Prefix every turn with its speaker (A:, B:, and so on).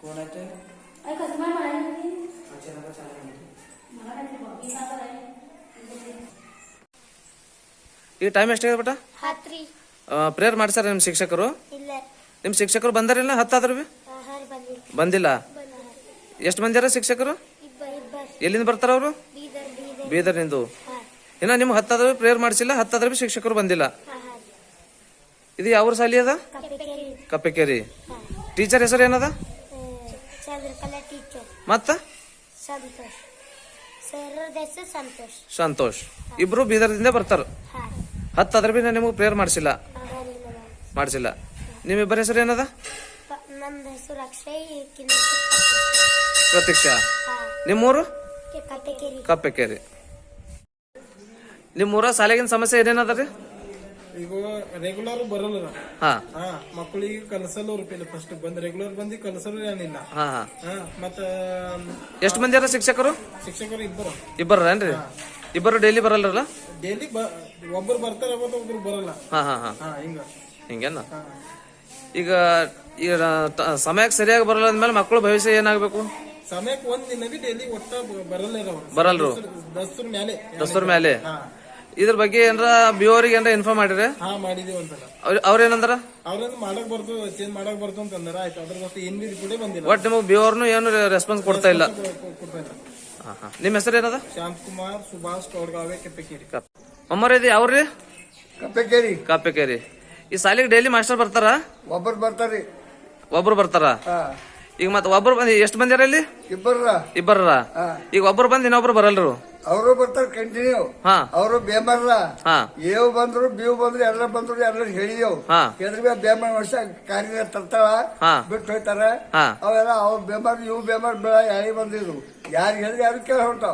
A: कोणाचे ಈ ಟೈಮ್ ಎಷ್ಟಾಗಿದೆ ಬೇಟ? ಪ್ರೇಯರ್ ಮಾಡ್ಸಾರ ನಿಮ್ ಶಿಕ್ಷಕರು? ನಿಮ್ ಶಿಕ್ಷಕರು ಬಂದಾರಿಲ್ಲ? ಹತ್ತಾದ್ರು ಬಿ ಬಂದಿಲ್ಲ. ಎಷ್ಟು ಮಂದಿರ ಶಿಕ್ಷಕರು? ಎಲ್ಲಿಂದ ಬರ್ತಾರ ಅವರು? ಬೀದರ್ನಿಂದು. ಇನ್ನ ನಿಮ್ಗೆ ಹತ್ತಾದ್ರು ಪ್ರೇಯರ್ ಮಾಡಿಸಿಲ್ಲ, ಹತ್ತಾದ್ರು ಬಿ ಶಿಕ್ಷಕರು ಬಂದಿಲ್ಲ. ಇದು ಯಾವ ಶಾಲಿ ಅದ? ಕಪ್ಪೆಕೇರಿ. ಟೀಚರ್ ಹೆಸರು ಏನದ? ಮತ್ತ ಸಂತೋಷ್. ಇಬ್ರು ಬೀದರ್ದಿಂದ ಬರ್ತಾರ. ಹತ್ತಾದ್ರ ಬಿ ನಿಮ್ಗೆ ಪ್ರೇಯರ್ ಮಾಡಿಸಿಲ್ಲ. ನಿಮ್ಮಿಬ್ಬರ ಹೆಸರು ಏನದ? ಪ್ರತೀಕ್ಷಾ. ನಿಮ್ಮೂರು? ಕಪ್ಪೆಕೇರಿ. ನಿಮ್ಮೂರ ಶಾಲೆಗಿನ ಸಮಸ್ಯೆ ಏನೇನದ ರೀ?
B: ಈಗ ರೆಗ್ಯುಲರ್ ಬರಲ್ಲ. ಮಕ್ಕಳಿಗೆ ಕಲಸಲು ಫಸ್ಟ್ ಬಂದ್ ರೆಗ್ಯುಲರ್ ಬಂದು ಕಲಸಲು ಏನಿಲ್ಲ. ಮತ್ತ
A: ಎಷ್ಟು ಮಂದಿ ಅದ ಶಿಕ್ಷಕರು? ಇಬ್ಬರೇನ್ರಿ? ಇಬ್ಬರು ಡೈಲಿ ಬರಲ್ರಲ್ಲ?
B: ಡೈಲಿ ಒಬ್ಬರು ಬರ್ತಾರೆ, ಒಬ್ರು ಬರಲ್ಲ.
A: ಹಿಂಗೇನ? ಈಗ ಸಮಯಕ್ಕೆ ಸರಿಯಾಗಿ ಬರಲ್ಲ ಅಂದ್ಮೇಲೆ ಮಕ್ಕಳು ಭವಿಷ್ಯ ಏನಾಗಬೇಕು?
B: ಸಮಯಕ್ಕೆ ಒಂದ್ ದಿನ ಬಿ ಡೈಲಿ ಒಟ್ಟ
A: ಬರಲ್ರು. ದಸ್ತೂರ್ ಮೇಲೆ. ಇದ್ರ ಬಗ್ಗೆ ಏನಾರ ಬಿಯೋರಿಗೆ ಏನಾರ ಇನ್ಫಾರ್ಮ್ ಮಾಡಿದ್ರೆ?
B: ಮಾಡಿದೀವಿ ಒಂದ್ಸಲ.
A: ಅವ್ರೇನಂದ್ರ?
B: ಅವ್ರೇನು ಮಾಡಕ್ ಬರ್ತು, ಚೇಂಜ್ ಮಾಡಕ್ ಬರ್ತು ಅಂತಂದ್ರ ಆಯ್ತು. ಅದ್ರ ಬಗ್ಗೆ ಏನ್ ಬಿ ರಿಪೋರ್ಟೇ ಬಂದಿಲ್ಲ.
A: ಒಟ್ ನಿಮಗ್ ಬಿಯೋರ್ನು ಏನು ರೆಸ್ಪಾನ್ಸ್ ಕೊಡ್ತಾ ಇಲ್ಲ. ನಿಮ್ ಹೆಸರು ಏನದ?
B: ಶಾಂತಕುಮಾರ್ ಸುಭಾಷ್ ಕೌಡ್ಗಾವೆ, ಕೆಪ್ಪೆಕೇರಿ.
A: ಅಮ್ಮರ ಇದು ಯಾವ್ರಿ?
C: ಕಪ್ಪೆಕೇರಿ.
A: ಈ ಸಾಲಿಗೆ ಡೈಲಿ ಮಾಸ್ಟರ್ ಬರ್ತಾರ? ಒಬ್ರು ಬರ್ತಾರ. ಈಗ ಮತ್ತ ಒಬ್ರು ಬಂದ್ ಎಷ್ಟು ಬಂದಿರ ಇಲ್ಲಿ? ಇಬ್ಬರ. ಈಗ ಒಬ್ರು ಬಂದ್ ಇನ್ನೊಬ್ರು ಬರಲ್ರು?
C: ಅವರು ಬರ್ತಾರ ಕಂಟಿನ್ಯೂ. ಅವರು ಬೇಮರ್ರ. ಏವ್ ಬಂದ್ರು ಬೀವ್ ಬಂದ್ರು ಎಲ್ಲ ಬಂದ್ರು ಎಲ್ಲ ಹೇಳಿದೆವು. ಕೇಂದ್ರ ಬೇಮರ್ ವರ್ಷ ಕಾರ್ಯ ತರ್ತಾಳ ಬಿಟ್ಟು ಹೋಯ್ತಾರ. ಅವೆಲ್ಲ ಅವ್ರ ಬೇಮರ್ ಇವ್ ಬೇಮರ್ ಬೆಳ ಯಾರಿಗೆ ಬಂದಿದ್ರು, ಯಾರಿಗೆ ಹೇಳಿದ್ರೆ ಯಾರು ಕೇಳ ಹೊಂಟಾವ.